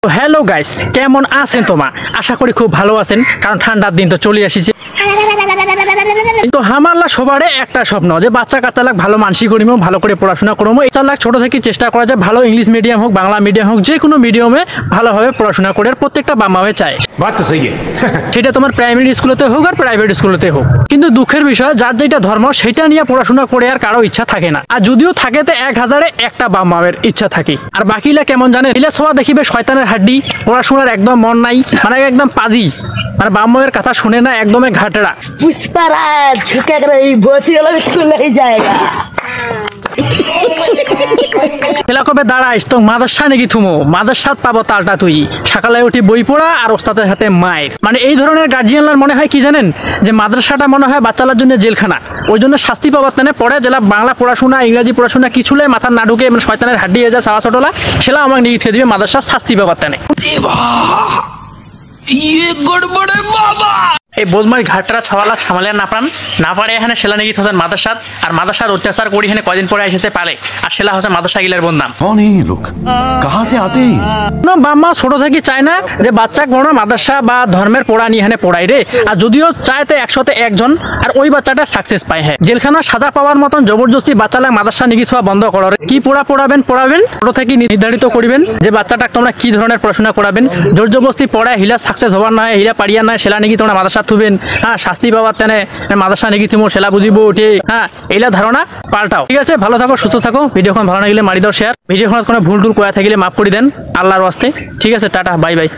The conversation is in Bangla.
তো হ্যালো গাইস, কেমন আছেন তোমরা? আশা করি খুব ভালো আছেন, কারণ ঠান্ডার দিন তো চলে আসিছে। তো হামাল্লা সবারে একটা স্বপ্ন যে বাচ্চা কাচ্চা লাগ ভালো মানসিক করিম, ভালো করে পড়াশোনা করবো। এটা লাগ ছোট থেকে চেষ্টা করা যায় ভালো ইংলিশ মিডিয়াম হোক, বাংলা মিডিয়াম হোক, যে কোনো মিডিয়ামে ভালোভাবে পড়াশোনা করে প্রত্যেকটা বাবা মায়ে চায়। সেটা তোমার প্রাইমারি স্কুলেতে হোক আর প্রাইভেট স্কুলেতে হোক। কিন্তু দুঃখের বিষয়, যার যেটা ধর্ম সেটা নিয়ে পড়াশোনা করে আর কারো ইচ্ছা থাকে না। আর যদিও থাকে তো 1000-এ একটা বাবা মায়ের ইচ্ছা থাকে। আর বাকিলা কেমন জানে, এলা সবা দেখিবে শয়তানের হাড্ডি, পড়াশোনার একদম মন নাই, মানে একদম পাজি, মানে বাবা মায়ের কথা শুনে না, একদমই ঘাটেরা। पुष्पराज झुके रही भोसी वाला स्कूल नहीं जाएगा। কবে দাঁড়াইস তো মাদ্রাসা নাকি থুমো, মাদ্রাসাত পাবো তালটা তুই। সকালে উঠি বই পড়া আর ওস্তাদের হাতে মায়ের। মানে এই ধরনের গার্জিয়ানরা মনে হয় কি জানেন, যে মাদ্রাসাটা মনে হয় বাচ্চাদের জন্য জেলখানা। ওই জন্য শাস্তি পাবার তানে পড়ে জেলা বাংলা পড়াশোনা ইংরাজি পড়াশোনা কিছুলে মাথার না ঢুকে, মানে শয়তানের হাড্ডি হয়ে যায় সাওয়া ছোটলা, সেটা আমাকে নিয়ে থিয়ে দিবে মাদ্রাসা শাস্তি পাবার তানে। এই বদমাই ঘাটরা ছাওয়ালা সামালে না পারে এখানে সেলা নাকি হোসেন মাদ্রাসাত, আর মাদ্রাসার অত্যাচার করি এখানে কয়দিন পরে এসেছে পালে, আর সেলা হোসেন মাদ্রাসা গিলার বদনাম। कौन है ये लोग? कहाँ से आते हैं? বাম্মা ছোট থেকে চায় না যে বাচ্চা কোনো মাদ্রাসা বা ধর্মের পড়া নিয়ে এখানে পড়াই রে। আর যদিও চায় তো 100-তে 1 জন, আর ওই বাচ্চাটা সাকসেস পায়। হ্যাঁ, জেলখানা সাজা পাওয়ার মতন জবরদস্তি বাচ্চালা মাদ্রাসা নিয়ে ছোঁয়া বন্ধ করো। কি পড়াবেন ছোট থেকে নির্ধারিত করিবেন যে বাচ্চাটা তোমরা কি ধরনের পড়াশোনা করাবেন। জোর জবরদস্তি পড়ায় হিলা সাকসেস হবার নয়, হিলা পারিয়া নয়, সেলা নাকি তোমরা মাদ্রাসা থুবেন। হ্যাঁ, শাস্তি পাওয়ার তেনে মাদ্রাসা নাকি তুমি সেলা বুঝিব উঠে। হ্যাঁ, এইলা ধারণা পাল্টাও। ঠিক আছে, ভালো থাকো, সুস্থ থাকো। ভিডিওখন ভালো লাগলে মারি দাও শেয়ার। ভিডিওখনত কোনো ভুল টুল করা থাকলে মাফ করে দেন আল্লাহর ওয়াস্তে। ঠিক আছে, টাটা, বাই বাই।